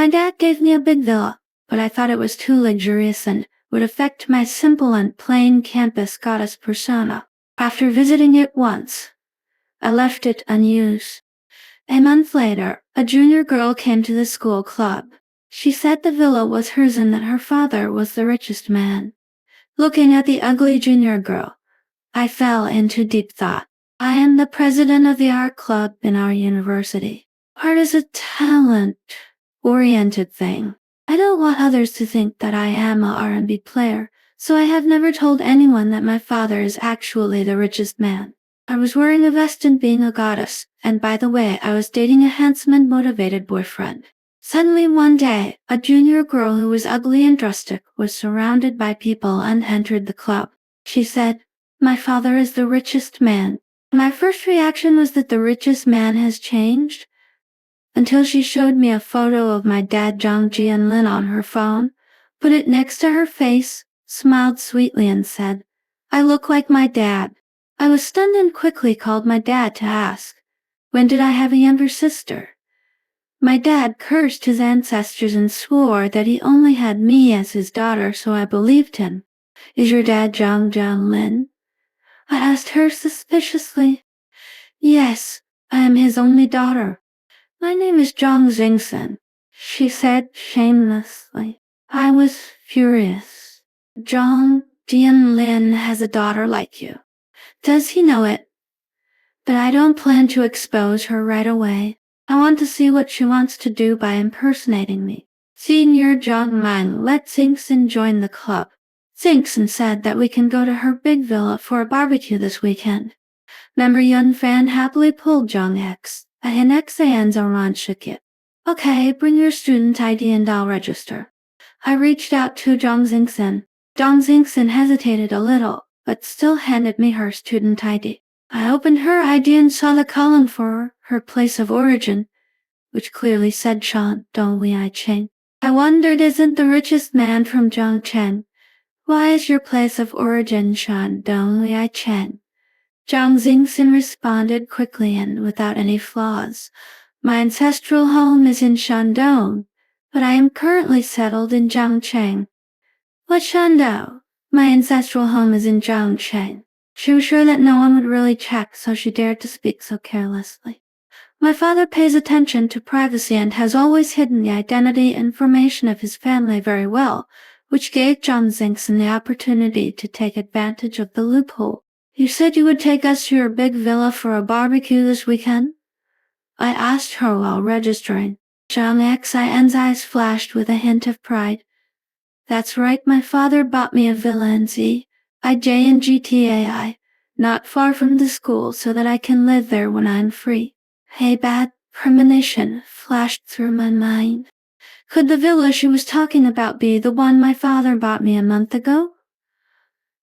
My dad gave me a big villa, but I thought it was too luxurious and would affect my simple and plain campus goddess persona. After visiting it once, I left it unused. A month later, a junior girl came to the school club. She said the villa was hers and that her father was the richest man. Looking at the ugly junior girl, I fell into deep thought. I am the president of the art club in our university. Art is a talent-oriented thing. I don't want others to think that I am a R&B player, so I have never told anyone that my father is actually the richest man. I was wearing a vest and being a goddess, and by the way, I was dating a handsome and motivated boyfriend. Suddenly one day, a junior girl who was ugly and rustic was surrounded by people and entered the club. She said, "My father is the richest man." My first reaction was that the richest man has changed, until she showed me a photo of my dad Jung Jian-lin on her phone, put it next to her face, smiled sweetly and said, "I look like my dad." I was stunned and quickly called my dad to ask, when did I have a younger sister? My dad cursed his ancestors and swore that he only had me as his daughter, so I believed him. "Is your dad Jung Jian-lin?" I asked her suspiciously. "Yes, I am his only daughter. My name is Zhang Xingsen," she said shamelessly. I was furious. "Zhang Jian-lin has a daughter like you. Does he know it?" "But I don't plan to expose her right away. I want to see what she wants to do by impersonating me." Senior Zhang Man let Xingsen join the club. Xingsen said that we can go to her big villa for a barbecue this weekend. Member Yun Fan happily pulled Zhang X. An exams around Shikit. "Okay, bring your student ID and I'll register." I reached out to Zhang Xingsen. Zhang Xingsen hesitated a little, but still handed me her student ID. I opened her ID and saw the column for her place of origin, which clearly said Shandong Cheng. I wondered, isn't the richest man from Zhongcheng? Why is your place of origin Shandong Cheng? Zhang Xingsen responded quickly and without any flaws. "My ancestral home is in Shandong, but I am currently settled in Zhongcheng." "What Shandong? My ancestral home is in Zhongcheng." She was sure that no one would really check, so she dared to speak so carelessly. "My father pays attention to privacy and has always hidden the identity information of his family very well, which gave Zhang Xingsen the opportunity to take advantage of the loophole. "You said you would take us to your big villa for a barbecue this weekend?" I asked her while registering. Zhang Xin's eyes flashed with a hint of pride. "That's right, my father bought me a villa in Zij and GTAI, not far from the school, so that I can live there when I'm free." A bad premonition flashed through my mind. Could the villa she was talking about be the one my father bought me a month ago?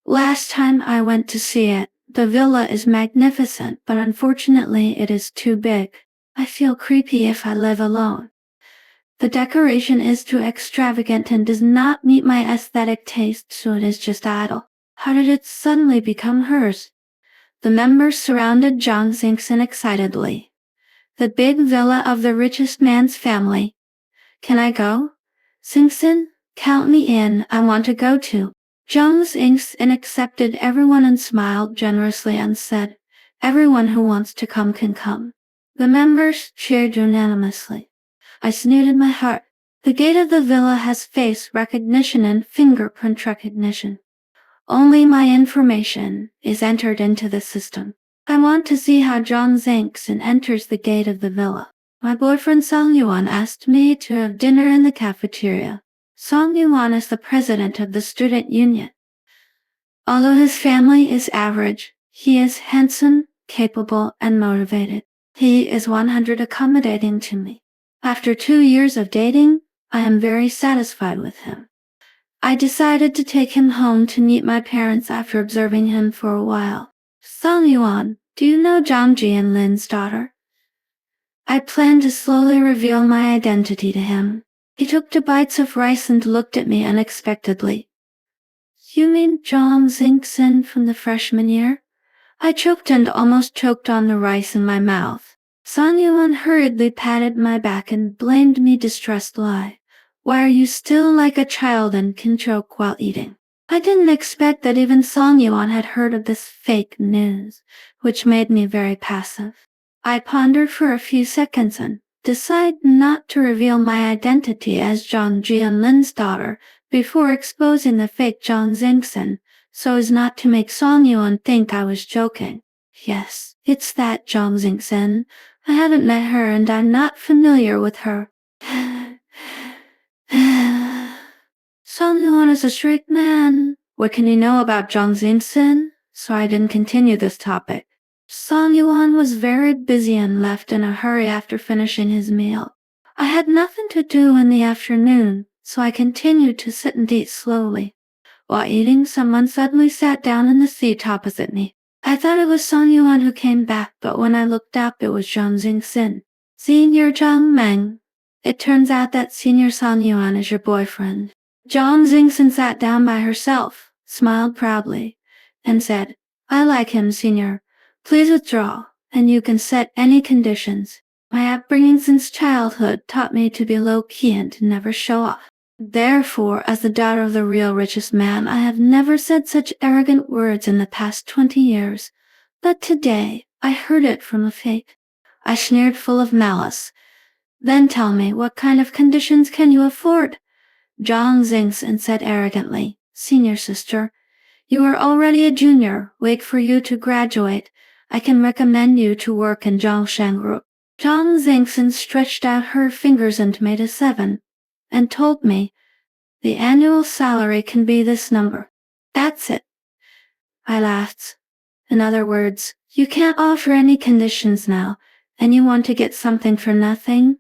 Last time I went to see it, the villa is magnificent, but unfortunately it is too big. I feel creepy if I live alone. The decoration is too extravagant and does not meet my aesthetic taste, so it is just idle. How did it suddenly become hers? The members surrounded Zhang Xingsen excitedly. "The big villa of the richest man's family. Can I go?" "Xingsen, count me in, I want to go too." Zhang Xingsen accepted everyone and smiled generously and said, "Everyone who wants to come can come." The members cheered unanimously. I sneered in my heart. The gate of the villa has face recognition and fingerprint recognition. Only my information is entered into the system. I want to see how Zhang Xingsen enters the gate of the villa. My boyfriend Song Yuan asked me to have dinner in the cafeteria. Song Yuan is the president of the student union. Although his family is average, he is handsome, capable, and motivated. He is 100 accommodating to me. After 2 years of dating, I am very satisfied with him. I decided to take him home to meet my parents after observing him for a while. "Song Yuan, do you know Zhang Jianlin's daughter?" I planned to slowly reveal my identity to him. He took 2 bites of rice and looked at me unexpectedly. "You mean Zhang Xingsen from the freshman year?" I choked and almost choked on the rice in my mouth. Song Yuan hurriedly patted my back and blamed me distressed. Why are you still like a child and can choke while eating? I didn't expect that even Song Yuan had heard of this fake news, which made me very passive. I pondered for a few seconds and decided not to reveal my identity as Zhang Jianlin's daughter before exposing the fake Zhang Xingxin, so as not to make Song Yuan think I was joking. Yes, it's that Zhang Xingxin. I haven't met her and I'm not familiar with her. Song Yuan is a strict man. What can you know about Zhang Xingxin? So I didn't continue this topic. Song Yuan was very busy and left in a hurry after finishing his meal. I had nothing to do in the afternoon, so I continued to sit and eat slowly. While eating, someone suddenly sat down in the seat opposite me. I thought it was Song Yuan who came back, but when I looked up, it was Zhang Xingxin. Senior Zhang Meng. It turns out that Senior Song Yuan is your boyfriend. Zhang Xingxin sat down by herself, smiled proudly, and said, I like him, Senior. Please withdraw, and you can set any conditions. My upbringing since childhood taught me to be low-key and to never show off. Therefore, as the daughter of the real richest man, I have never said such arrogant words in the past 20 years. But today, I heard it from a fake. I sneered full of malice. Then tell me, what kind of conditions can you afford? Zhang Xingxin said arrogantly, Senior sister, you are already a junior. Wait for you to graduate. I can recommend you to work in Zhongshan Group. Zhang Xingxin stretched out her fingers and made a 7, and told me, the annual salary can be this number. That's it. I laughed. In other words, you can't offer any conditions now, and you want to get something for nothing?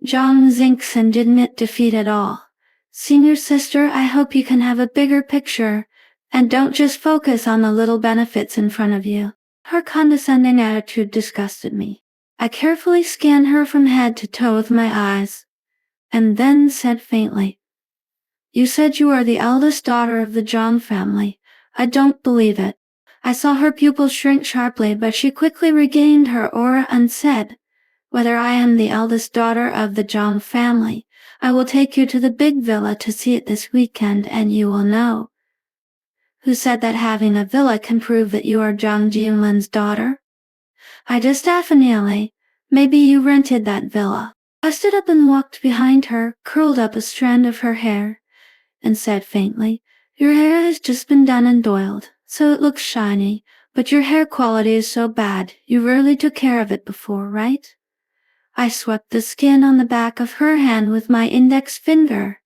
Zhang Xingxin didn't admit defeat at all. Senior sister, I hope you can have a bigger picture, and don't just focus on the little benefits in front of you. Her condescending attitude disgusted me. I carefully scanned her from head to toe with my eyes, and then said faintly, You said you are the eldest daughter of the Zhang family. I don't believe it. I saw her pupil shrink sharply, but she quickly regained her aura and said, Whether I am the eldest daughter of the Zhang family, I will take you to the big villa to see it this weekend and you will know. Who said that having a villa can prove that you are Zhang Jianlin's daughter? I just definitely. Maybe you rented that villa. I stood up and walked behind her, curled up a strand of her hair, and said faintly, Your hair has just been done and oiled, so it looks shiny, but your hair quality is so bad, you rarely took care of it before, right? I swept the skin on the back of her hand with my index finger.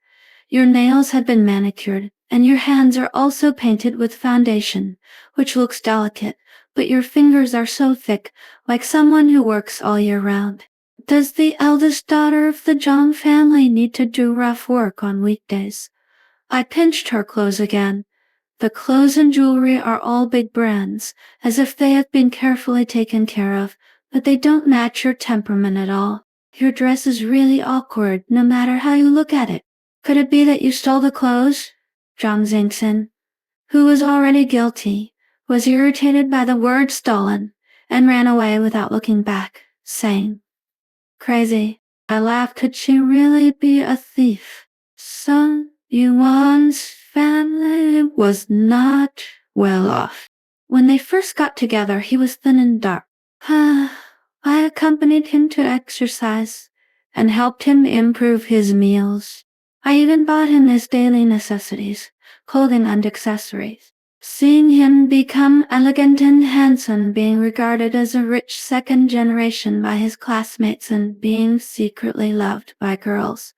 Your nails had been manicured, and your hands are also painted with foundation, which looks delicate, but your fingers are so thick, like someone who works all year round. Does the eldest daughter of the Zhang family need to do rough work on weekdays? I pinched her clothes again. The clothes and jewelry are all big brands, as if they have been carefully taken care of, but they don't match your temperament at all. Your dress is really awkward, no matter how you look at it. Could it be that you stole the clothes? Zhang Xingxin, who was already guilty, was irritated by the word stolen, and ran away without looking back, saying, Crazy. I laughed. Could she really be a thief? Song Yuan's family was not well off. When they first got together, he was thin and dark. I accompanied him to exercise and helped him improve his meals. I even bought him his daily necessities, clothing and accessories. Seeing him become elegant and handsome, being regarded as a rich second generation by his classmates and being secretly loved by girls,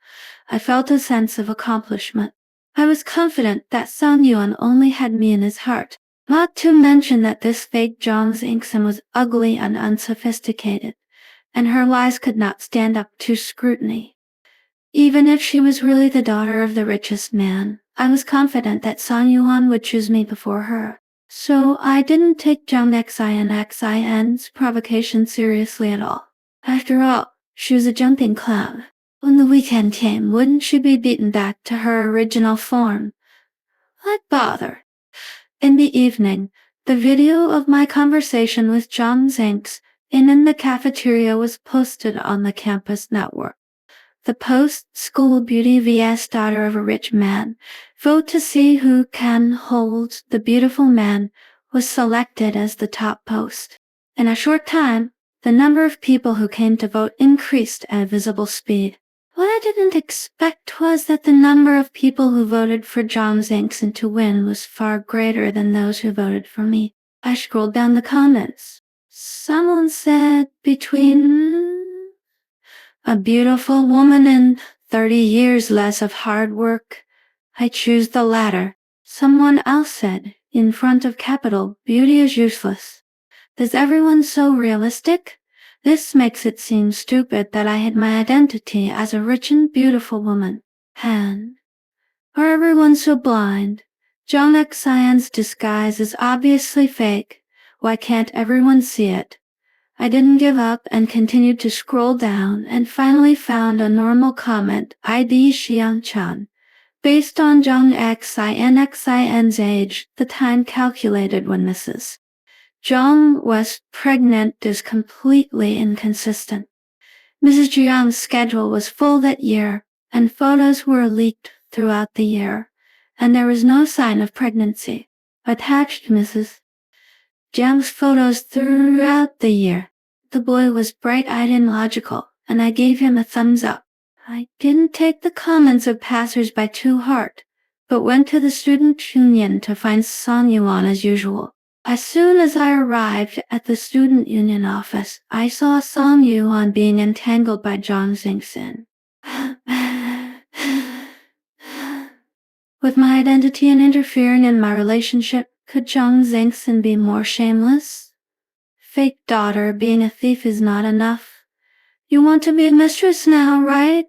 I felt a sense of accomplishment. I was confident that Song Yuan only had me in his heart. Not to mention that this fake Zhang Xingxin was ugly and unsophisticated, and her lies could not stand up to scrutiny. Even if she was really the daughter of the richest man, I was confident that Song Yuan would choose me before her. So I didn't take Zhang Xin's provocation seriously at all. After all, she was a jumping clown. When the weekend came, wouldn't she be beaten back to her original form? What bother? In the evening, the video of my conversation with Zhang Xingxin and in the cafeteria was posted on the campus network. The post, School Beauty vs. Daughter of a Rich Man. Vote to see who can hold the beautiful man, was selected as the top post. In a short time, the number of people who came to vote increased at visible speed. What I didn't expect was that the number of people who voted for John Zinkson to win was far greater than those who voted for me. I scrolled down the comments. Someone said between a beautiful woman and 30 years less of hard work, I choose the latter. Someone else said, in front of capital, beauty is useless. Is everyone so realistic? This makes it seem stupid that I hid my identity as a rich and beautiful woman. And are everyone so blind? Jung Xian's disguise is obviously fake. Why can't everyone see it? I didn't give up and continued to scroll down and finally found a normal comment, ID Xiang-chan. Based on Jung Xin's age, the time calculated when Mrs. Zhang was pregnant is completely inconsistent. Mrs. Jiang's schedule was full that year, and photos were leaked throughout the year, and there was no sign of pregnancy. Attached Mrs. Jiang's photos throughout the year. The boy was bright-eyed and logical, and I gave him a thumbs up. I didn't take the comments of passers-by to heart, but went to the student union to find Song Yuan as usual. As soon as I arrived at the student union office, I saw Song Yuan being entangled by Zhang Xingxin. With my identity and interfering in my relationship, could Zhang Xingxin be more shameless? Fake daughter, being a thief is not enough. You want to be a mistress now, right?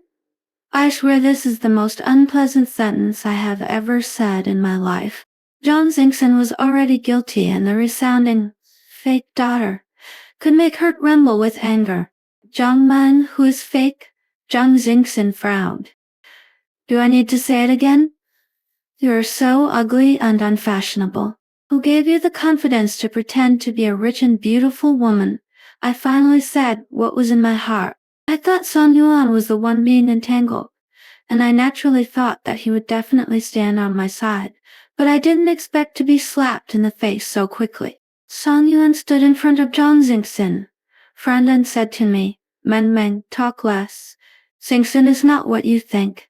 I swear this is the most unpleasant sentence I have ever said in my life. Zhang Xingxin was already guilty, and the resounding, fake daughter, could make her tremble with anger. Zhang Man, who is fake? Zhang Xingxin frowned. Do I need to say it again? You are so ugly and unfashionable. Who gave you the confidence to pretend to be a rich and beautiful woman? I finally said what was in my heart. I thought Song Yuan was the one being entangled, and I naturally thought that he would definitely stand on my side, but I didn't expect to be slapped in the face so quickly. Song Yuan stood in front of Zhang Xingxin, frowned and said to me, Men, talk less. Xingxin is not what you think.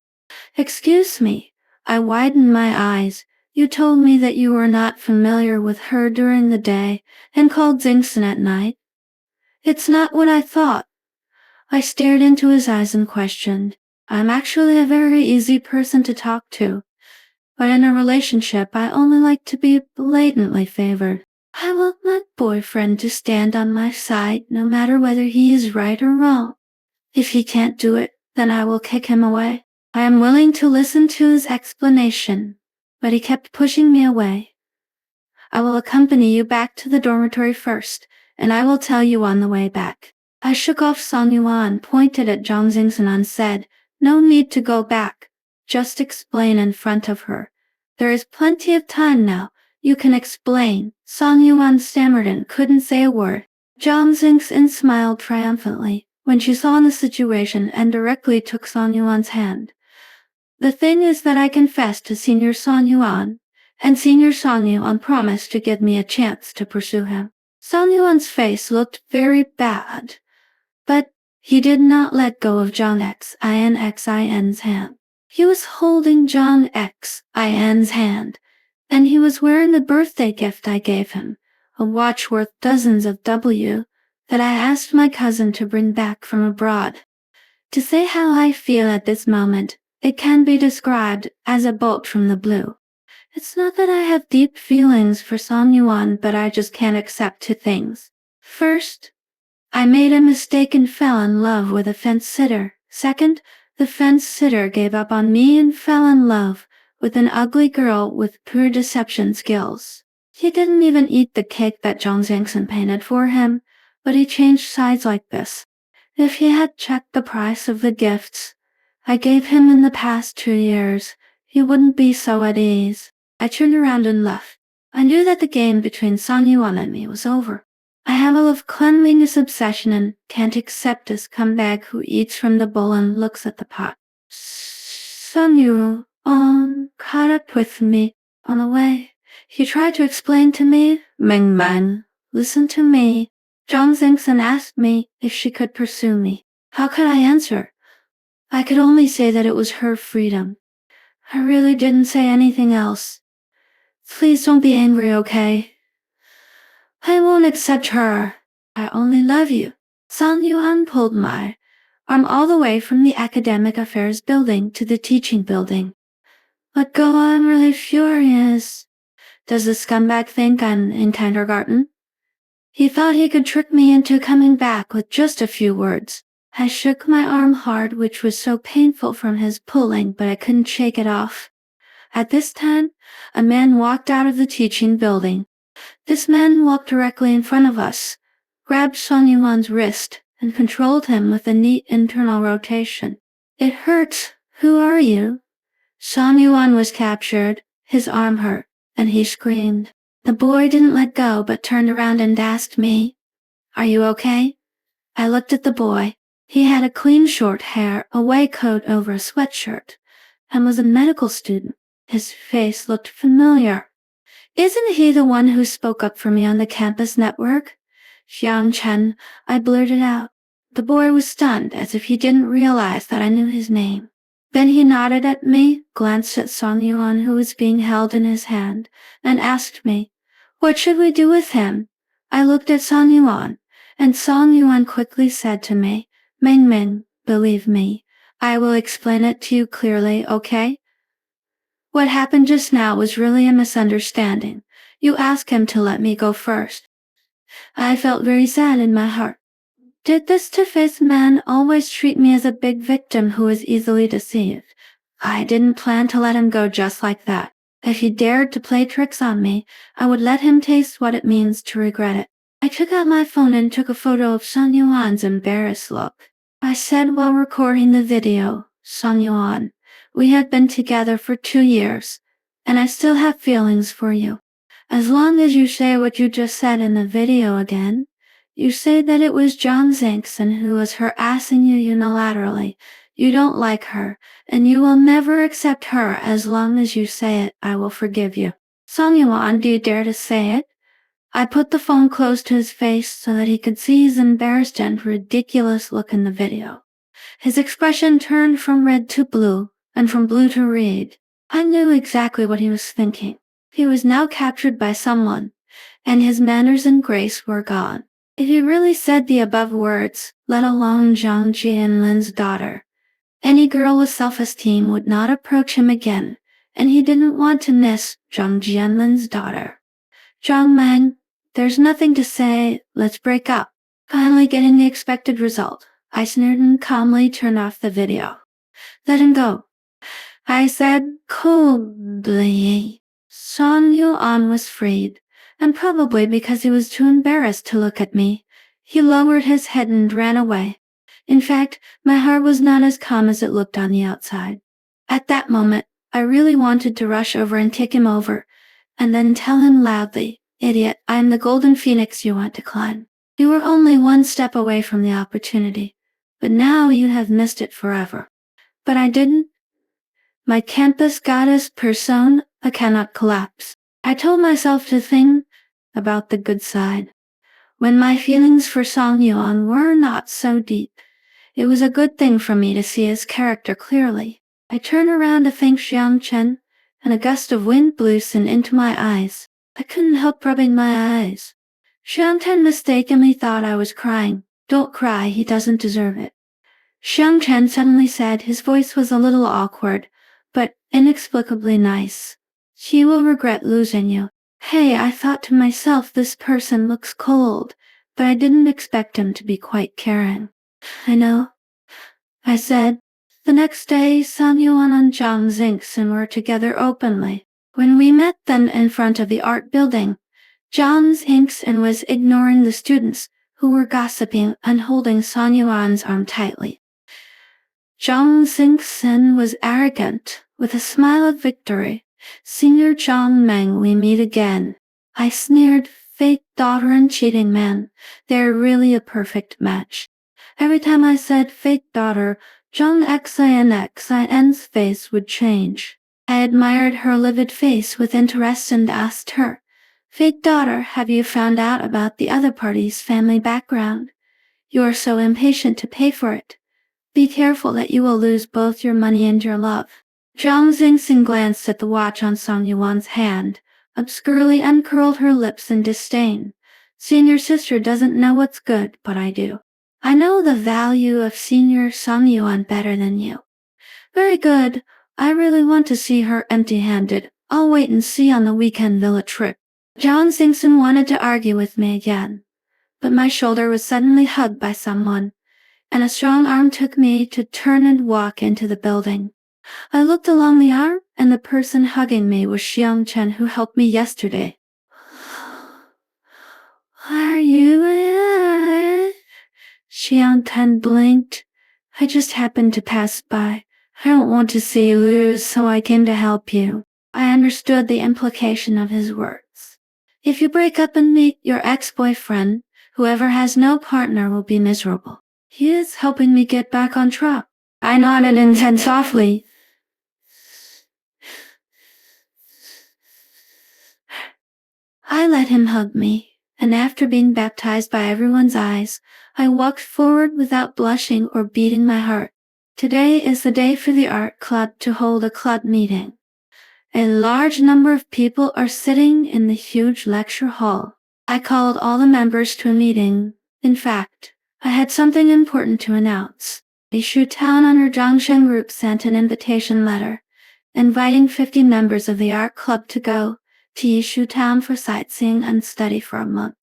Excuse me. I widened my eyes. You told me that you were not familiar with her during the day and called Xingxin at night. It's not what I thought. I stared into his eyes and questioned. I'm actually a very easy person to talk to, but in a relationship I only like to be blatantly favored. I want my boyfriend to stand on my side no matter whether he is right or wrong. If he can't do it, then I will kick him away. I am willing to listen to his explanation, but he kept pushing me away. I will accompany you back to the dormitory first, and I will tell you on the way back. I shook off Song Yuan, pointed at Zhang Xingxin and said, No need to go back. Just explain in front of her. There is plenty of time now. You can explain. Song Yuan stammered and couldn't say a word. Zhang Xingxin smiled triumphantly when she saw the situation and directly took Song Yuan's hand. The thing is that I confessed to Senior Song Yuan, and Senior Song Yuan promised to give me a chance to pursue him. Song Yuan's face looked very bad, but he did not let go of Zhang Xin's hand. He was holding Zhang Xin's hand, and he was wearing the birthday gift I gave him, a watch worth dozens of W, that I asked my cousin to bring back from abroad. To say how I feel at this moment, it can be described as a bolt from the blue. It's not that I have deep feelings for Song Yuan, but I just can't accept two things. First, I made a mistake and fell in love with a fence-sitter. Second, the fence-sitter gave up on me and fell in love with an ugly girl with poor deception skills. He didn't even eat the cake that Zhang Xingxin painted for him, but he changed sides like this. If he had checked the price of the gifts I gave him in the past 2 years, he wouldn't be so at ease. I turned around and left. I knew that the game between Song Yuan and me was over. I have a love cleanliness obsession and can't accept this scumbag who eats from the bowl and looks at the pot. Sunyu caught up with me on the way. He tried to explain to me, Ming Man, listen to me. Zhang Xingson asked me if she could pursue me. How could I answer? I could only say that it was her freedom. I really didn't say anything else. Please don't be angry, okay? I won't accept her. I only love you. Sun Yuan pulled my arm all the way from the academic affairs building to the teaching building. Let go, I'm really furious. Does the scumbag think I'm in kindergarten? He thought he could trick me into coming back with just a few words. I shook my arm hard, which was so painful from his pulling, but I couldn't shake it off. At this time, a man walked out of the teaching building. This man walked directly in front of us, grabbed Song Yuan's wrist, and controlled him with a neat internal rotation. It hurts. Who are you? Song Yuan was captured, his arm hurt, and he screamed. The boy didn't let go but turned around and asked me, "Are you okay?" I looked at the boy. He had a clean short hair, a white coat over a sweatshirt, and was a medical student. His face looked familiar. Isn't he the one who spoke up for me on the campus network? Xiang Chen, I blurted out. The boy was stunned, as if he didn't realize that I knew his name. Then he nodded at me, glanced at Song Yuan, who was being held in his hand, and asked me, "What should we do with him?" I looked at Song Yuan, and Song Yuan quickly said to me, "Ming Ming, believe me, I will explain it to you clearly, okay? What happened just now was really a misunderstanding. You asked him to let me go first." I felt very sad in my heart. Did this two-faced man always treat me as a big victim who was easily deceived? I didn't plan to let him go just like that. If he dared to play tricks on me, I would let him taste what it means to regret it. I took out my phone and took a photo of Song Yuan's embarrassed look. I said while recording the video, "Song Yuan, we have been together for 2 years, and I still have feelings for you. As long as you say what you just said in the video again, you say that it was Zhang Xingson who was harassing you unilaterally. You don't like her, and you will never accept her. As long as you say it, I will forgive you." Song Yuan, do you dare to say it? I put the phone close to his face so that he could see his embarrassed and ridiculous look in the video. His expression turned from red to blue, and from blue to red. I knew exactly what he was thinking. He was now captured by someone, and his manners and grace were gone. If he really said the above words, let alone Zhang Jianlin's daughter, any girl with self-esteem would not approach him again, and he didn't want to miss Zhang Jianlin's daughter. "Zhang Mang, there's nothing to say, let's break up." Finally getting the expected result, I sneered and calmly turned off the video. "Let him go," I said coldly. Song Yuan was freed, and probably because he was too embarrassed to look at me, he lowered his head and ran away. In fact, my heart was not as calm as it looked on the outside. At that moment, I really wanted to rush over and kick him over, and then tell him loudly, "Idiot, I am the golden phoenix you want to climb. You were only one step away from the opportunity, but now you have missed it forever." But I didn't. My campus goddess persona cannot collapse. I told myself to think about the good side. When my feelings for Song Yuan were not so deep, it was a good thing for me to see his character clearly. I turned around to thank Xiang Chen, and a gust of wind blew into my eyes. I couldn't help rubbing my eyes. Xiang Chen mistakenly thought I was crying. "Don't cry, he doesn't deserve it," Xiang Chen suddenly said. His voice was a little awkward, but inexplicably nice. "He will regret losing you." Hey, I thought to myself, this person looks cold, but I didn't expect him to be quite caring. "I know," I said. The next day, Song Yuan and Zhang Xingson were together openly. When we met them in front of the art building, Zhang Xingson was ignoring the students, who were gossiping and holding Song Yuan's arm tightly. Zhang Xingson was arrogant, with a smile of victory. "Senior Zhang Meng, we meet again." I sneered, fake daughter and cheating man. They're really a perfect match. Every time I said fake daughter, Jung Xin's face would change. I admired her livid face with interest and asked her, "Fake daughter, have you found out about the other party's family background? You are so impatient to pay for it. Be careful that you will lose both your money and your love." Zhang Xingxing glanced at the watch on Song Yuan's hand, obscurely uncurled her lips in disdain. "Senior sister doesn't know what's good, but I do. I know the value of senior Song Yuan better than you." "Very good. I really want to see her empty-handed. I'll wait and see on the weekend villa trip." Zhang Xingxin wanted to argue with me again, but my shoulder was suddenly hugged by someone, and a strong arm took me to turn and walk into the building. I looked along the arm, and the person hugging me was Xiang Chen, who helped me yesterday. "Are you?" Xiang Chen blinked. "I just happened to pass by. I don't want to see you lose, so I came to help you." I understood the implication of his words. "If you break up and meet your ex-boyfriend, whoever has no partner will be miserable. He is helping me get back on track." I nodded and said softly, I let him hug me, and after being baptized by everyone's eyes, I walked forward without blushing or beating my heart. Today is the day for the art club to hold a club meeting. A large number of people are sitting in the huge lecture hall. I called all the members to a meeting. In fact, I had something important to announce. Yishu Town under Zhangsheng Group sent an invitation letter, inviting 50 members of the art club to go to Yishu Town for sightseeing and study for a month.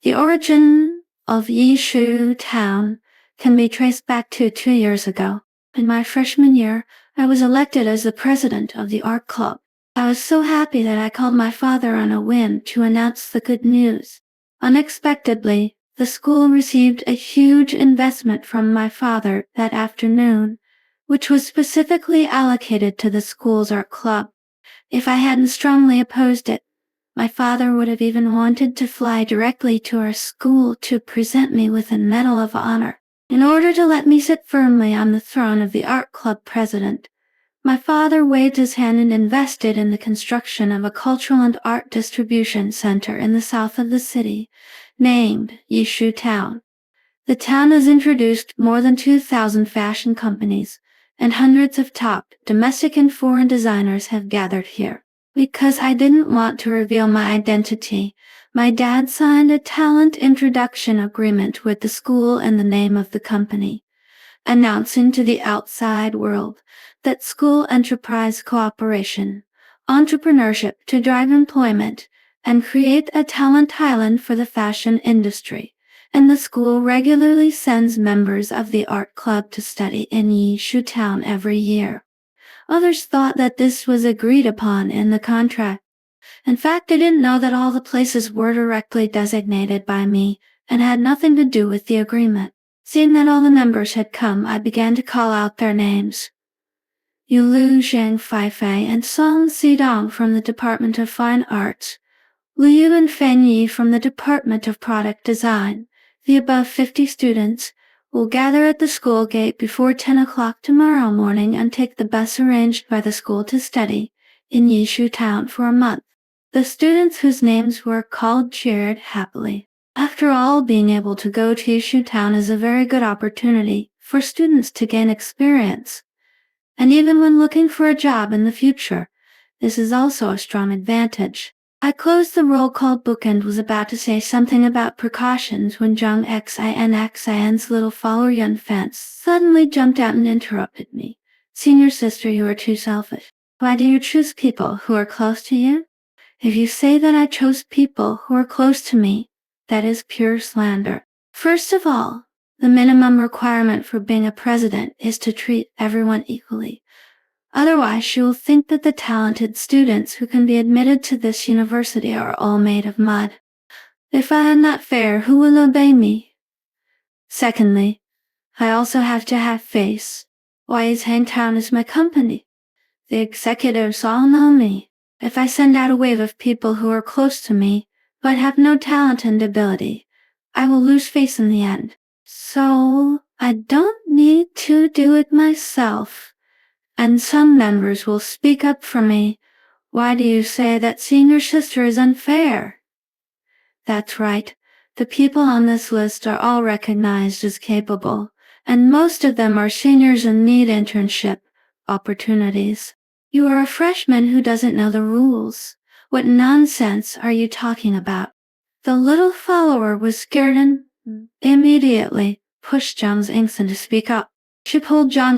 The origin of Yishu Town can be traced back to 2 years ago. In my freshman year, I was elected as the president of the art club. I was so happy that I called my father on a whim to announce the good news. Unexpectedly, the school received a huge investment from my father that afternoon, which was specifically allocated to the school's art club. If I hadn't strongly opposed it, my father would have even wanted to fly directly to our school to present me with a Medal of Honor. In order to let me sit firmly on the throne of the art club president, my father waved his hand and invested in the construction of a cultural and art distribution center in the south of the city, named Yishu Town. The town has introduced more than 2,000 fashion companies, and hundreds of top domestic and foreign designers have gathered here. Because I didn't want to reveal my identity, my dad signed a talent introduction agreement with the school in the name of the company, announcing to the outside world that school enterprise cooperation, entrepreneurship to drive employment, and create a talent island for the fashion industry. And the school regularly sends members of the art club to study in Yishu Town every year. Others thought that this was agreed upon in the contract. In fact, I didn't know that all the places were directly designated by me and had nothing to do with the agreement. Seeing that all the members had come, I began to call out their names. Yulu Zhang Feifei and Song Xidong from the Department of Fine Arts, Liu and Feng Yi from the Department of Product Design. The above 50 students will gather at the school gate before 10 o'clock tomorrow morning and take the bus arranged by the school to study in Yishu Town for a month. The students whose names were called cheered happily. After all, being able to go to Yishu Town is a very good opportunity for students to gain experience. And even when looking for a job in the future, this is also a strong advantage. I closed the roll call book and was about to say something about precautions when Zhang Xin's little follower Yun Fan suddenly jumped out and interrupted me. Senior sister, you are too selfish. Why do you choose people who are close to you? If you say that I chose people who are close to me, that is pure slander. First of all, the minimum requirement for being a president is to treat everyone equally. Otherwise, she will think that the talented students who can be admitted to this university are all made of mud. If I am not fair, who will obey me? Secondly, I also have to have face. Wise Hangtown is my company. The executives all know me. If I send out a wave of people who are close to me, but have no talent and ability. I will lose face in the end. So, I don't need to do it myself. And some members will speak up for me. Why do you say that seeing your sister is unfair? That's right. The people on this list are all recognized as capable, and most of them are seniors and need internship opportunities. You are a freshman who doesn't know the rules. What nonsense are you talking about? The little follower was scared and immediately pushed Zhang Xingson to speak up. She pulled Zhang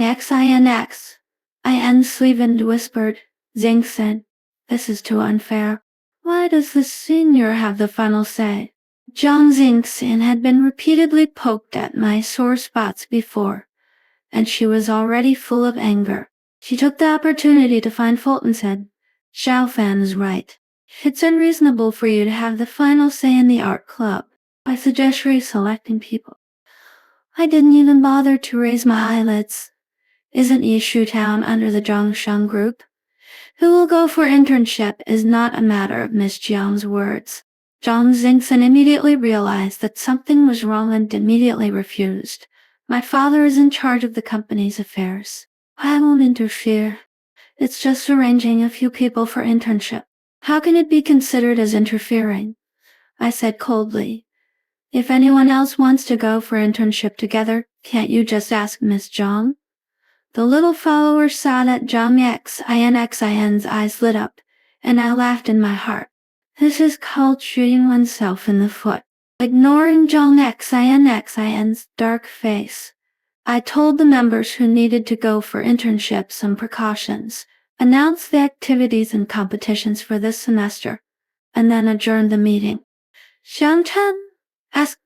Xin's sleeve and whispered, Xingson, this is too unfair. Why does the senior have the final say? Zhang Xingson had been repeatedly poked at my sore spots before, and she was already full of anger. She took the opportunity to find fault and said, Xiao Fan is right. It's unreasonable for you to have the final say in the art club. I suggest reselecting people. I didn't even bother to raise my eyelids. Isn't Yishu Town under the Zhongsheng group? Who will go for internship is not a matter of Miss Jiang's words. Zhang Xingson immediately realized that something was wrong and immediately refused. My father is in charge of the company's affairs. I won't interfere. It's just arranging a few people for internship. How can it be considered as interfering? I said coldly. If anyone else wants to go for internship together, can't you just ask Miss Zhang? The little follower saw that Zhang Xin's eyes lit up, and I laughed in my heart. This is called shooting oneself in the foot. Ignoring Zhang Xin's dark face, I told the members who needed to go for internship some precautions, announced the activities and competitions for this semester, and then adjourned the meeting. Xiang Chen asked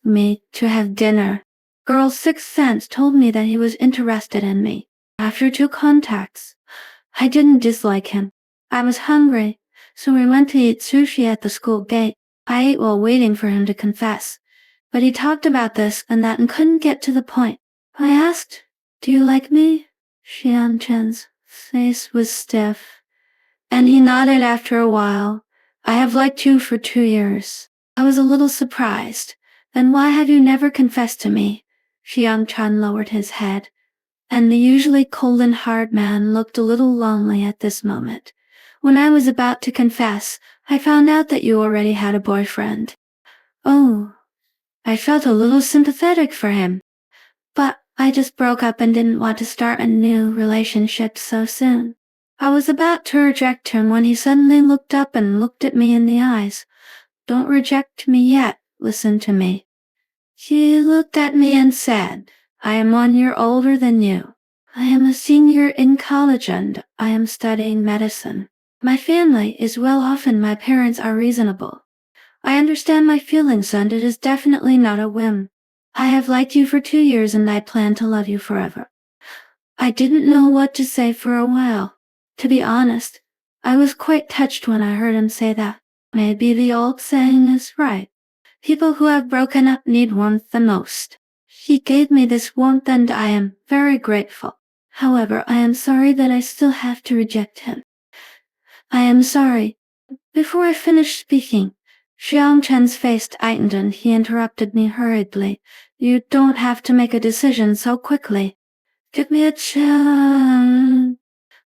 me to have dinner. Girl's sixth sense told me that he was interested in me. After 2 contacts, I didn't dislike him. I was hungry, so we went to eat sushi at the school gate. I ate while waiting for him to confess, but he talked about this and that and couldn't get to the point. I asked, do you like me? Xiang Chen's face was stiff, and he nodded after a while. I have liked you for 2 years. I was a little surprised. Then why have you never confessed to me? Xiang Chen lowered his head, and the usually cold and hard man looked a little lonely at this moment. When I was about to confess, I found out that you already had a boyfriend. Oh, I felt a little sympathetic for him. But I just broke up and didn't want to start a new relationship so soon. I was about to reject him when he suddenly looked up and looked at me in the eyes. Don't reject me yet, listen to me. He looked at me and said, I am 1 year older than you. I am a senior in college and I am studying medicine. My family is well off and my parents are reasonable. I understand my feelings and it is definitely not a whim. I have liked you for 2 years and I plan to love you forever. I didn't know what to say for a while. To be honest, I was quite touched when I heard him say that. Maybe the old saying is right. People who have broken up need warmth the most. He gave me this warmth and I am very grateful. However, I am sorry that I still have to reject him. I am sorry. Before I finished speaking, Xiang Chen's face tightened and he interrupted me hurriedly. You don't have to make a decision so quickly. Give me a chance.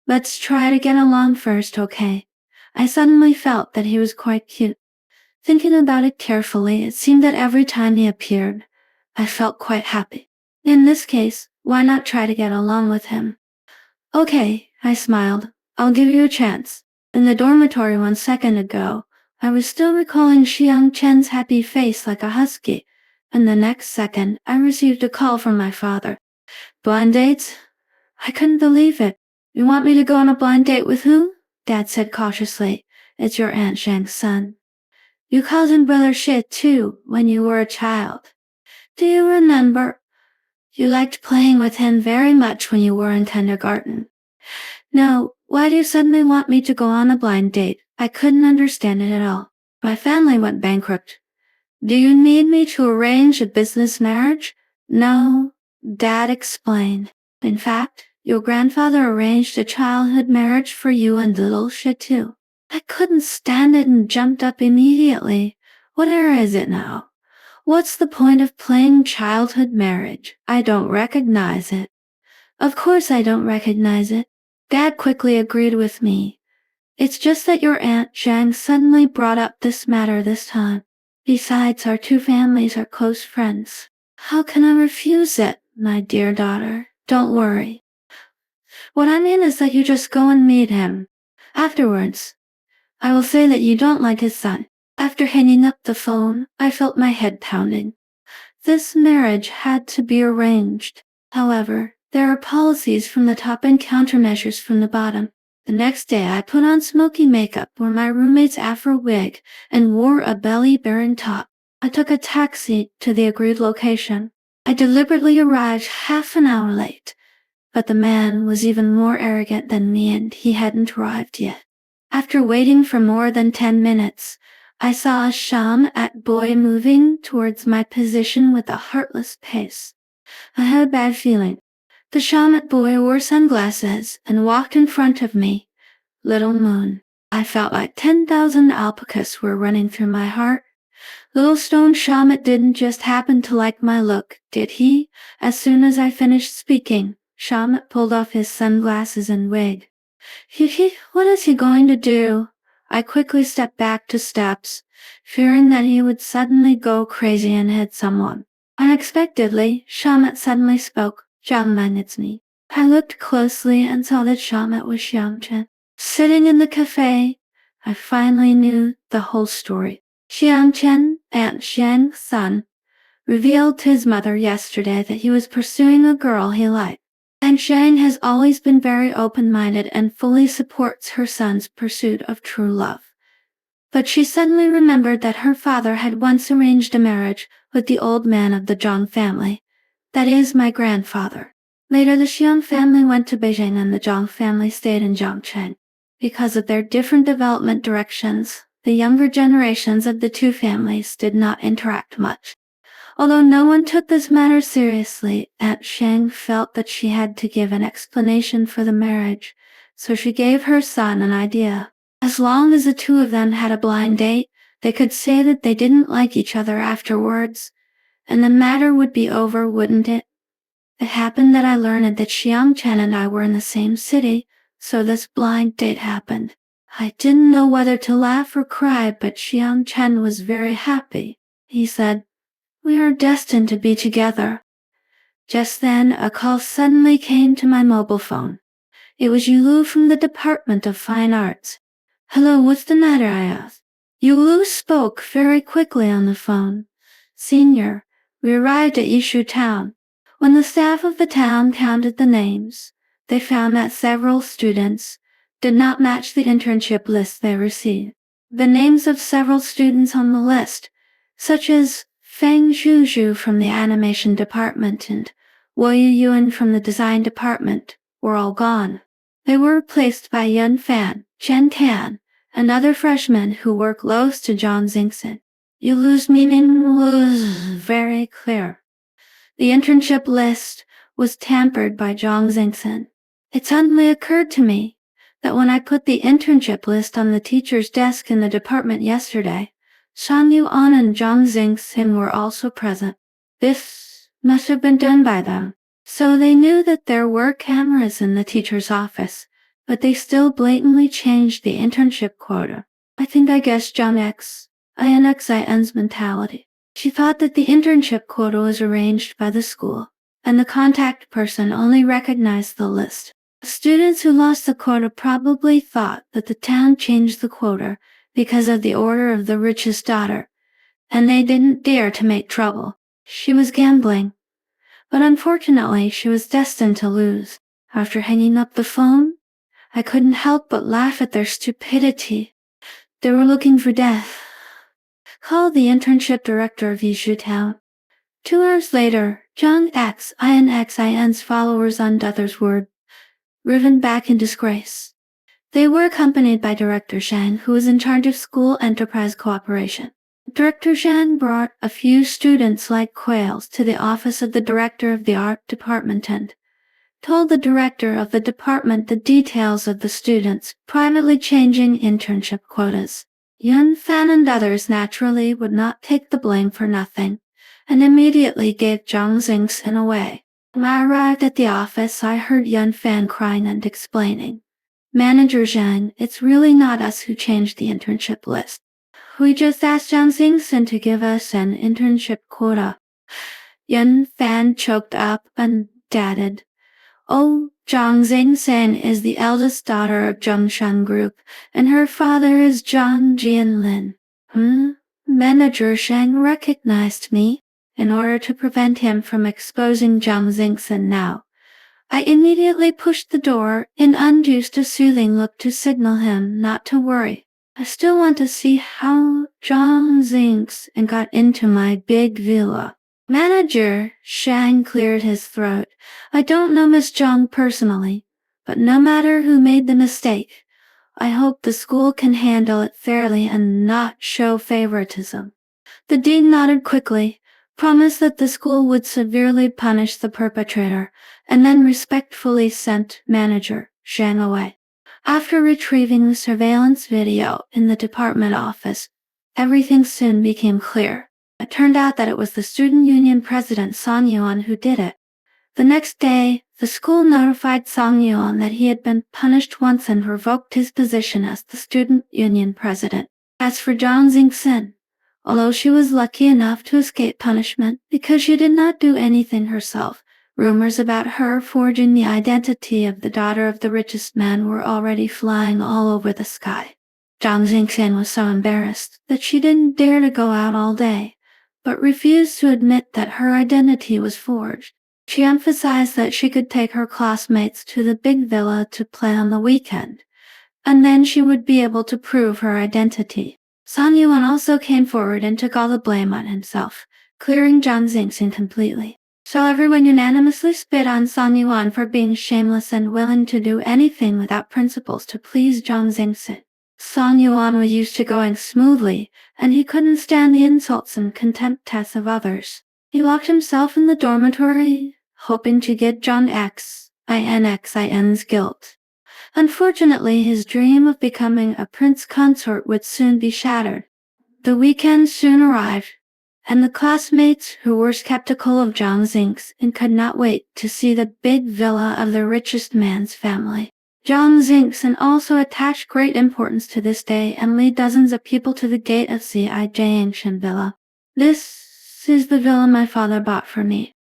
Let's try to get along first, okay? I suddenly felt that he was quite cute. Thinking about it carefully, it seemed that every time he appeared, I felt quite happy. In this case, why not try to get along with him? Okay, I smiled. I'll give you a chance. In the dormitory 1 second ago, I was still recalling Xiang Chen's happy face like a husky, and the next second, I received a call from my father. Blind dates? I couldn't believe it. You want me to go on a blind date with who? Dad said cautiously. It's your Aunt Shang's son. You called him Brother Shit too, when you were a child. Do you remember? You liked playing with him very much when you were in kindergarten. No, why do you suddenly want me to go on a blind date? I couldn't understand it at all. My family went bankrupt. Do you need me to arrange a business marriage? No, Dad explained. In fact, your grandfather arranged a childhood marriage for you and little Shit too. I couldn't stand it and jumped up immediately. What era is it now? What's the point of playing childhood marriage? I don't recognize it. Of course I don't recognize it. Dad quickly agreed with me. It's just that your Aunt Zhang suddenly brought up this matter this time. Besides, our two families are close friends. How can I refuse it, my dear daughter? Don't worry. What I mean is that you just go and meet him. Afterwards, I will say that you don't like his son. After hanging up the phone, I felt my head pounding. This marriage had to be arranged. However, there are policies from the top and countermeasures from the bottom. The next day I put on smoky makeup, wore my roommate's afro wig, and wore a belly-bearing top. I took a taxi to the agreed location. I deliberately arrived half an hour late, but the man was even more arrogant than me and he hadn't arrived yet. After waiting for more than 10 minutes, I saw a Shamat boy moving towards my position with a heartless pace. I had a bad feeling. The Shamat boy wore sunglasses and walked in front of me. Little moon. I felt like 10,000 alpacas were running through my heart. Little stone Shamat didn't just happen to like my look, did he? As soon as I finished speaking, Shamat pulled off his sunglasses and wig. What is he going to do? I quickly stepped back 2 steps, fearing that he would suddenly go crazy and hit someone. Unexpectedly, Shamat suddenly spoke. Jiangman, it's me. I looked closely and saw that Shamat was Xiang Chen. Sitting in the cafe, I finally knew the whole story. Xiang Chen, Aunt Xiang's son, revealed to his mother yesterday that he was pursuing a girl he liked. And Xiang has always been very open-minded and fully supports her son's pursuit of true love. But she suddenly remembered that her father had once arranged a marriage with the old man of the Zhang family. That is, my grandfather. Later the Xiang family went to Beijing and the Zhang family stayed in Zhangcheng. Because of their different development directions, the younger generations of the two families did not interact much. Although no one took this matter seriously, Aunt Shang felt that she had to give an explanation for the marriage, so she gave her son an idea. As long as the two of them had a blind date, they could say that they didn't like each other afterwards, and the matter would be over, wouldn't it? It happened that I learned that Xiang Chen and I were in the same city, so this blind date happened. I didn't know whether to laugh or cry, but Xiang Chen was very happy. He said, "We are destined to be together." Just then, a call suddenly came to my mobile phone. It was Yulu from the Department of Fine Arts. "Hello, what's the matter?" I asked. Yulu spoke very quickly on the phone. "Senior, we arrived at Yishu town. When the staff of the town counted the names, they found that several students did not match the internship list they received. The names of several students on the list, such as Feng Zhuzhu from the animation department and Wu Yuan from the design department, were all gone. They were replaced by Yun Fan, Chen Tan, and other freshmen who were close to Zhang Xingxin. Yulu's meaning was very clear. The internship list was tampered by Zhang Xingxin. It suddenly occurred to me that when I put the internship list on the teacher's desk in the department yesterday, Shan Yuan and Zhang Xingxin were also present. This must have been done by them. So they knew that there were cameras in the teacher's office, but they still blatantly changed the internship quota. I think I guessed Zhang Xin's mentality. She thought that the internship quota was arranged by the school, and the contact person only recognized the list. The students who lost the quota probably thought that the town changed the quota because of the order of the richest daughter, and they didn't dare to make trouble. She was gambling, but unfortunately she was destined to lose. After hanging up the phone, I couldn't help but laugh at their stupidity. They were looking for death. Called the internship director of Yishu Town. 2 hours later, Zhang Xin's followers on Duther's word, driven back in disgrace. They were accompanied by Director Zhang, who was in charge of school enterprise cooperation. Director Zhang brought a few students like quails to the office of the director of the art department and told the director of the department the details of the students privately changing internship quotas. Yun Fan and others naturally would not take the blame for nothing, and immediately gave Zhang Xingxin away. When I arrived at the office, I heard Yun Fan crying and explaining. Manager Zhang, it's really not us who changed the internship list. We just asked Zhang Xingxin to give us an internship quota. Yun Fan choked up and dadded. Oh, Zhang Xingxin is the eldest daughter of Zhongshan Group, and her father is Zhang Jianlin. Manager Zhang recognized me. In order to prevent him from exposing Zhang Xingxin now, I immediately pushed the door and used a soothing look to signal him not to worry. I still want to see how Zhang Xingxin got into my big villa. Manager Shang cleared his throat. I don't know Miss Zhang personally, but no matter who made the mistake, I hope the school can handle it fairly and not show favoritism. The dean nodded quickly, promised that the school would severely punish the perpetrator, and then respectfully sent manager Zhang away. After retrieving the surveillance video in the department office, everything soon became clear. It turned out that it was the student union president Song Yuan who did it. The next day, the school notified Song Yuan that he had been punished once and revoked his position as the student union president. As for Zhang Xingxin, although she was lucky enough to escape punishment because she did not do anything herself, rumors about her forging the identity of the daughter of the richest man were already flying all over the sky. Zhang Xingxin was so embarrassed that she didn't dare to go out all day, but refused to admit that her identity was forged. She emphasized that she could take her classmates to the big villa to play on the weekend, and then she would be able to prove her identity. Song Yuan also came forward and took all the blame on himself, clearing Zhang Xingxin completely. So everyone unanimously spit on Song Yuan for being shameless and willing to do anything without principles to please Zhang Xingxin. Song Yuan was used to going smoothly, and he couldn't stand the insults and contempt tests of others. He locked himself in the dormitory, hoping to get Zhang Xin's guilt. Unfortunately, his dream of becoming a prince consort would soon be shattered. The weekend soon arrived, and the classmates who were skeptical of Zhang Xingxin could not wait to see the big villa of the richest man's family. Zhang Xingxin also attached great importance to this day and led dozens of people to the gate of Zijiangshan Villa. This is the villa my father bought for me.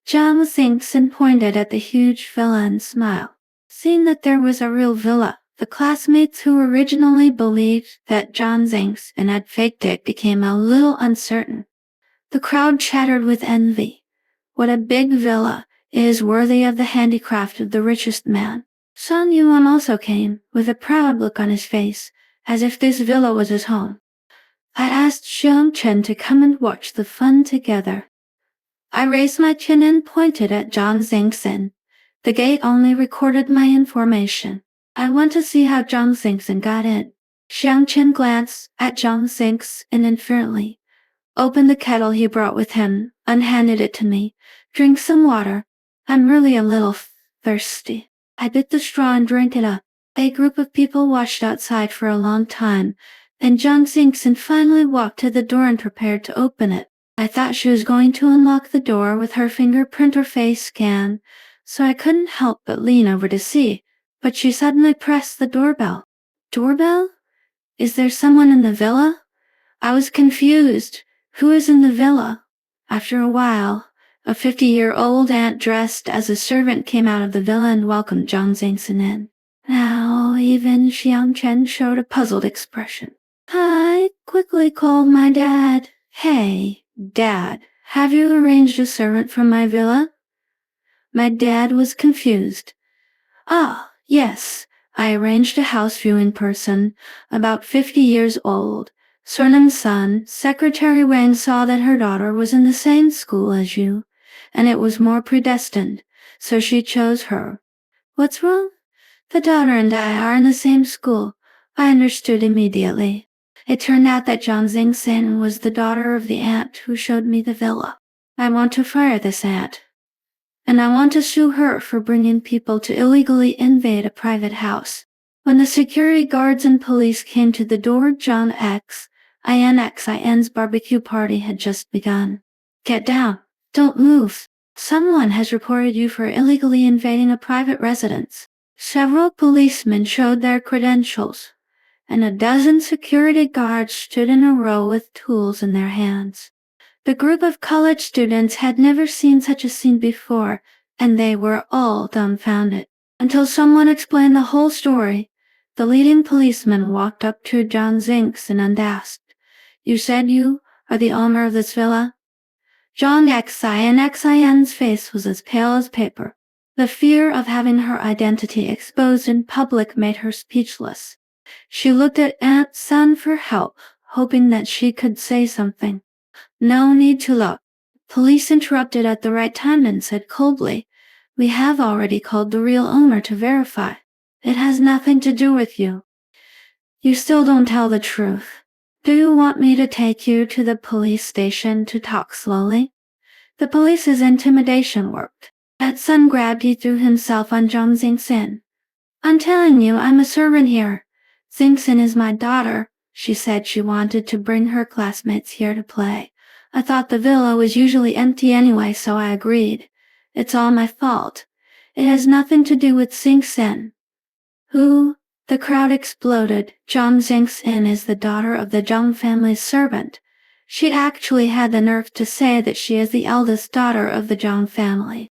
Zhang Xingxin pointed at the huge villa and smiled. Seeing that there was a real villa, the classmates who originally believed that Zhang Xingxin had faked it became a little uncertain. The crowd chattered with envy. What a big villa! It is worthy of the handicraft of the richest man. Song Yuan also came, with a proud look on his face, as if this villa was his home. I asked Xiang Chen to come and watch the fun together. I raised my chin and pointed at Zhang Xingxin. The gate only recorded my information. I want to see how Zhang Xingxin got in. Xiang Chen glanced at Zhang Xingxin inferently, opened the kettle he brought with him, and handed it to me. Drink some water. I'm really a little thirsty. I bit the straw and drank it up. A group of people watched outside for a long time, and Zhang Xingxin finally walked to the door and prepared to open it. I thought she was going to unlock the door with her fingerprint or face scan, so I couldn't help but lean over to see, but she suddenly pressed the doorbell. Doorbell? Is there someone in the villa? I was confused. Who is in the villa? After a while, a 50-year-old aunt dressed as a servant came out of the villa and welcomed Zhang Xingxin in. Now, even Xiang Chen showed a puzzled expression. I quickly called my dad. Hey, Dad, have you arranged a servant from my villa? My dad was confused. Ah, yes, I arranged a house viewing person, about 50 years old. Surnam's son, Secretary Wang saw that her daughter was in the same school as you, and it was more predestined, so she chose her. What's wrong? The daughter and I are in the same school. I understood immediately. It turned out that Zhang Xingxin was the daughter of the aunt who showed me the villa. I want to fire this aunt. and I want to sue her for bringing people to illegally invade a private house. When the security guards and police came to the door, John Xin's barbecue party had just begun. Get down. Don't move. Someone has reported you for illegally invading a private residence. Several policemen showed their credentials, and a dozen security guards stood in a row with tools in their hands. The group of college students had never seen such a scene before, and they were all dumbfounded. Until someone explained the whole story, the leading policeman walked up to John Xinxin and asked, "You said you are the owner of this villa?" John Xin's face was as pale as paper. The fear of having her identity exposed in public made her speechless. She looked at Aunt Sun for help, hoping that she could say something. "No need to look." Police interrupted at the right time and said coldly, "We have already called the real owner to verify. It has nothing to do with you. You still don't tell the truth. Do you want me to take you to the police station to talk slowly?" The police's intimidation worked. Aunt Sun grabbed he threw himself on Zhang Xingxin. "I'm telling you, I'm a servant here. Xingxin is my daughter." She said she wanted to bring her classmates here to play. "I thought the villa was usually empty anyway, so I agreed. It's all my fault. It has nothing to do with Xingxin." "Who?" The crowd exploded. Zhang Xingxin is the daughter of the Zhang family's servant. She actually had the nerve to say that she is the eldest daughter of the Zhang family.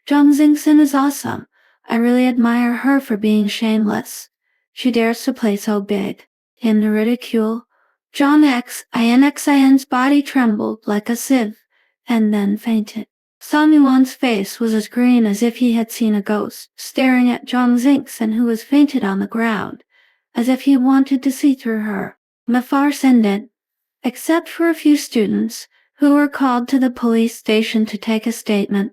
Zhang Xingxin is awesome. I really admire her for being shameless. She dares to play so big. In the ridicule, John Xin's body trembled like a sieve, and then fainted. Song Yuan's face was as green as if he had seen a ghost, staring at Zhang Xingxin, who was fainted on the ground, as if he wanted to see through her. The farce ended, except for a few students, who were called to the police station to take a statement.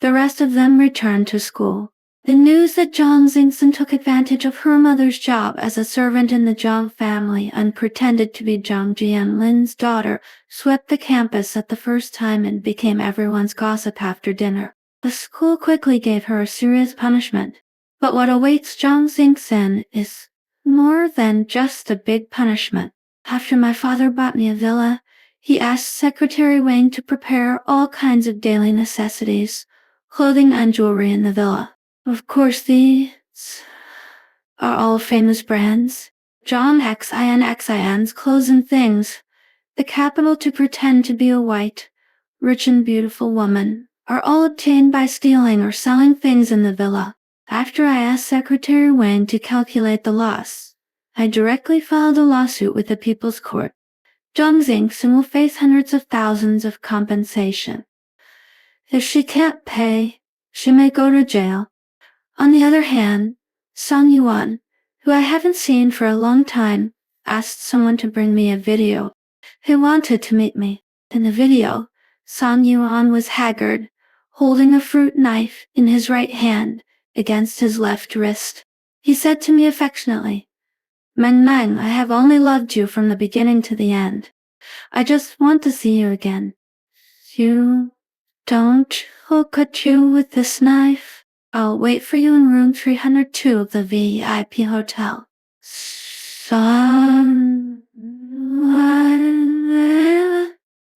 The rest of them returned to school. The news that Zhang Xingxin took advantage of her mother's job as a servant in the Zhang family and pretended to be Zhang Jianlin's daughter swept the campus at the first time and became everyone's gossip after dinner. The school quickly gave her a serious punishment. But what awaits Zhang Xingxin is more than just a big punishment. After my father bought me a villa, he asked Secretary Wang to prepare all kinds of daily necessities, clothing and jewelry in the villa. Of course, these are all famous brands. John Xin's clothes and things, the capital to pretend to be a white, rich and beautiful woman, are all obtained by stealing or selling things in the villa. After I asked Secretary Wang to calculate the loss, I directly filed a lawsuit with the People's Court. Zhang Xingxin will face hundreds of thousands of compensation. If she can't pay, she may go to jail. On the other hand, Song Yuan, who I haven't seen for a long time, asked someone to bring me a video. He wanted to meet me. In the video, Song Yuan was haggard, holding a fruit knife in his right hand against his left wrist. He said to me affectionately, "Meng Meng, I have only loved you from the beginning to the end. I just want to see you again. You don't look at you with this knife. I'll wait for you in room 302 of the VIP hotel."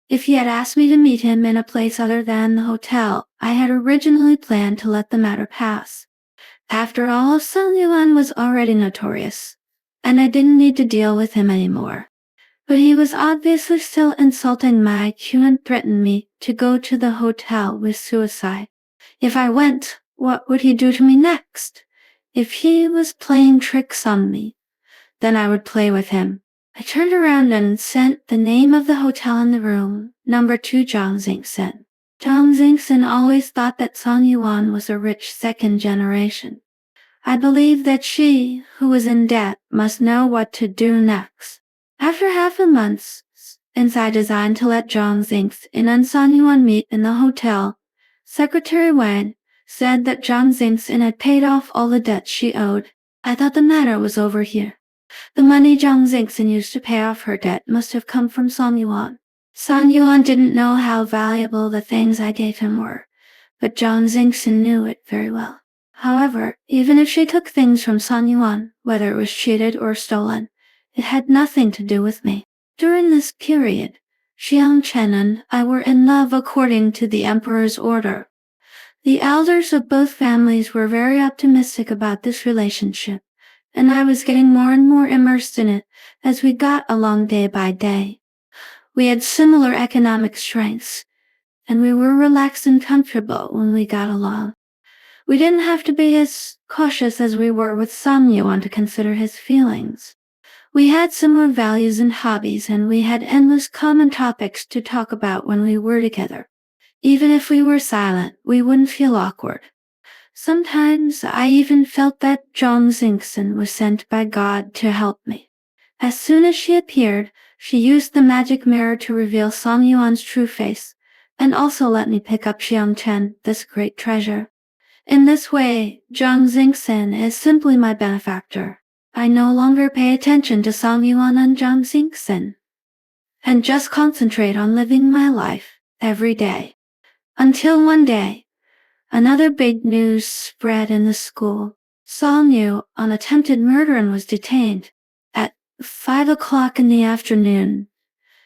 If he had asked me to meet him in a place other than the hotel, I had originally planned to let the matter pass. After all, Sun Yuan was already notorious, and I didn't need to deal with him anymore. But he was obviously still insulting my IQ and threatened me to go to the hotel with suicide. If I went, what would he do to me next? If he was playing tricks on me, then I would play with him. I turned around and sent the name of the hotel in the room, number 2 Zhang Xingxin. Zhang Xingxin always thought that Song Yuan was a rich second generation. I believed that she, who was in debt, must know what to do next. After half a month, since I designed to let Zhang Xingxin and Song Yuan meet in the hotel, Secretary Wang said that Zhang Xingxin had paid off all the debts she owed. I thought the matter was over here. The money Zhang Xingxin used to pay off her debt must have come from Song Yuan. Song Yuan didn't know how valuable the things I gave him were, but Jang Xingxin knew it very well. However, even if she took things from Sun Yuan, whether it was cheated or stolen, it had nothing to do with me. During this period, Xiang Chen and I were in love according to the emperor's order. The elders of both families were very optimistic about this relationship, and I was getting more and more immersed in it as we got along day by day. We had similar economic strengths, and we were relaxed and comfortable when we got along. We didn't have to be as cautious as we were with Sam Yuan to consider his feelings. We had similar values and hobbies, and we had endless common topics to talk about when we were together. Even if we were silent, we wouldn't feel awkward. Sometimes I even felt that Zhang Xingxin was sent by God to help me. As soon as she appeared, she used the magic mirror to reveal Song Yuan's true face, and also let me pick up Xiang Chen, this great treasure. In this way, Zhang Xingxin is simply my benefactor. I no longer pay attention to Song Yuan and Zhang Xingxin, and just concentrate on living my life every day. Until one day, another big news spread in the school. Song Yu, an attempted murderer, was detained. At 5 o'clock in the afternoon,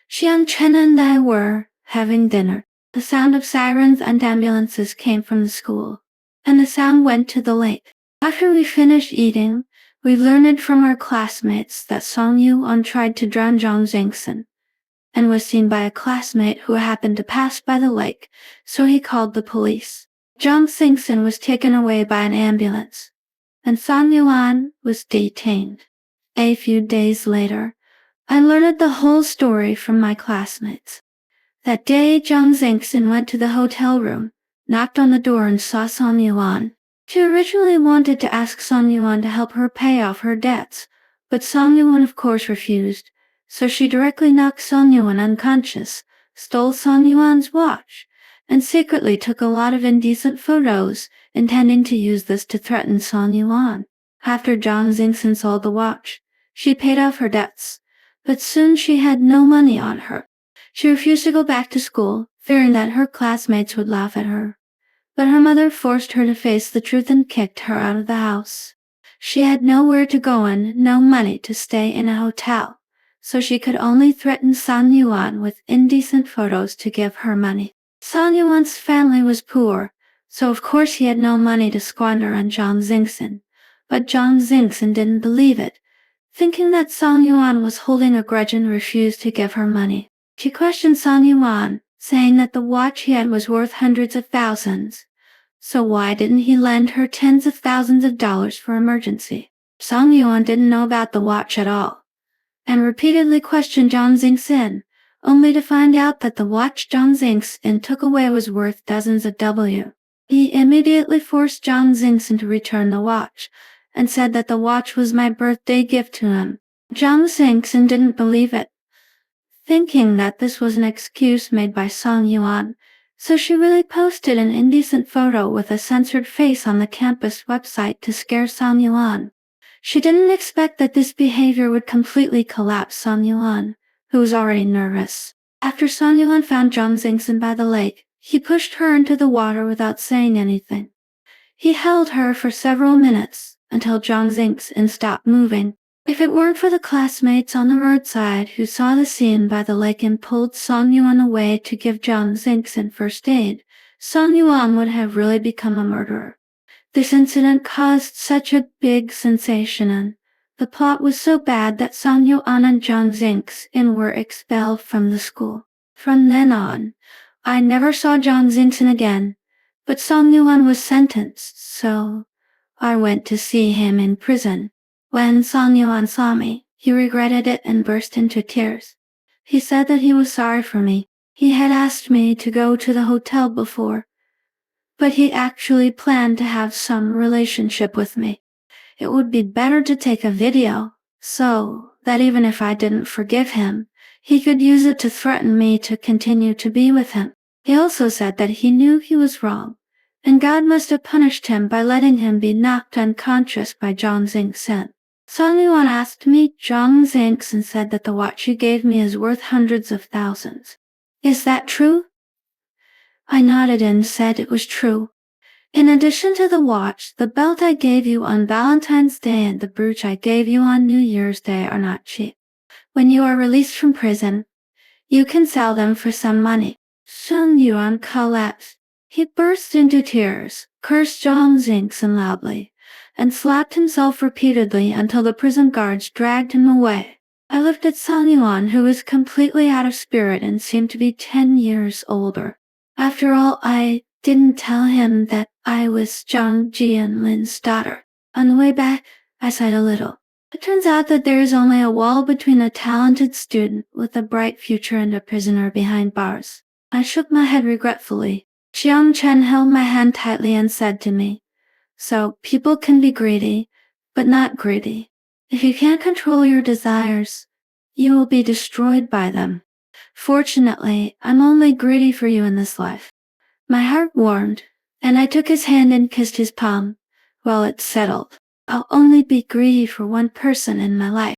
Xiang Chen and I were having dinner. The sound of sirens and ambulances came from the school, and the sound went to the lake. After we finished eating, we learned from our classmates that Song Yuan tried to drown Zhang Xingxin, and was seen by a classmate who happened to pass by the lake, so he called the police. Zhang Xingxin was taken away by an ambulance, and Song Yuan was detained. A few days later, I learned the whole story from my classmates. That day, Zhang Xingxin went to the hotel room, knocked on the door, and saw Song Yuan. She originally wanted to ask Song Yuan to help her pay off her debts, but Song Yuan of course refused. So she directly knocked Song Yuan unconscious, stole Song Yuan's watch, and secretly took a lot of indecent photos, intending to use this to threaten Song Yuan. After Zhang Xingxin sold the watch, she paid off her debts, but soon she had no money on her. She refused to go back to school, fearing that her classmates would laugh at her. But her mother forced her to face the truth and kicked her out of the house. She had nowhere to go and no money to stay in a hotel, so she could only threaten Song Yuan with indecent photos to give her money. Song Yuan's family was poor, so of course he had no money to squander on Zhang Xingxin. But Zhang Xingxin didn't believe it, thinking that Song Yuan was holding a grudge and refused to give her money. She questioned Song Yuan, saying that the watch he had was worth hundreds of thousands. So why didn't he lend her tens of thousands of dollars for emergency? Song Yuan didn't know about the watch at all, and repeatedly questioned Zhang Xingxin, only to find out that the watch Zhang Xingxin took away was worth dozens of W. He immediately forced Zhang Xingxin to return the watch, and said that the watch was my birthday gift to him. Zhang Xingxin didn't believe it, thinking that this was an excuse made by Song Yuan, so she really posted an indecent photo with a censored face on the campus website to scare Song Yuan. She didn't expect that this behavior would completely collapse Song Yuan, who was already nervous. After Song Yuan found Zhang Xingxin by the lake, he pushed her into the water without saying anything. He held her for several minutes, until Zhang Xingxin stopped moving. If it weren't for the classmates on the roadside who saw the scene by the lake and pulled Song Yuan away to give Zhang Xingxin first aid, Song Yuan would have really become a murderer. This incident caused such a big sensation, and the plot was so bad that Song Yuan and Zhang Xingxin were expelled from the school. From then on, I never saw Zhang Xingxin again, but Song Yuan was sentenced, so I went to see him in prison. When Song Yuan saw me, he regretted it and burst into tears. He said that he was sorry for me. He had asked me to go to the hotel before, but he actually planned to have some relationship with me. It would be better to take a video, so that even if I didn't forgive him, he could use it to threaten me to continue to be with him. He also said that he knew he was wrong, and God must have punished him by letting him be knocked unconscious by Zhang Xingxin. Song Yuan asked me. Zhang Xingxin said that the watch you gave me is worth hundreds of thousands. Is that true? I nodded and said it was true. In addition to the watch, the belt I gave you on Valentine's Day and the brooch I gave you on New Year's Day are not cheap. When you are released from prison, you can sell them for some money. Sun Yuan collapsed. He burst into tears, cursed Zhang Xingxin loudly, and slapped himself repeatedly until the prison guards dragged him away. I looked at Sun Yuan, who was completely out of spirit and seemed to be 10 years older. After all, I didn't tell him that I was Zhang Jianlin's daughter. On the way back, I sighed a little. It turns out that there is only a wall between a talented student with a bright future and a prisoner behind bars. I shook my head regretfully. Jiang Chen held my hand tightly and said to me, "So, people can be greedy, but not greedy. If you can't control your desires, you will be destroyed by them. Fortunately, I'm only greedy for you in this life." My heart warmed, and I took his hand and kissed his palm. Well, it's settled. I'll only be greedy for one person in my life.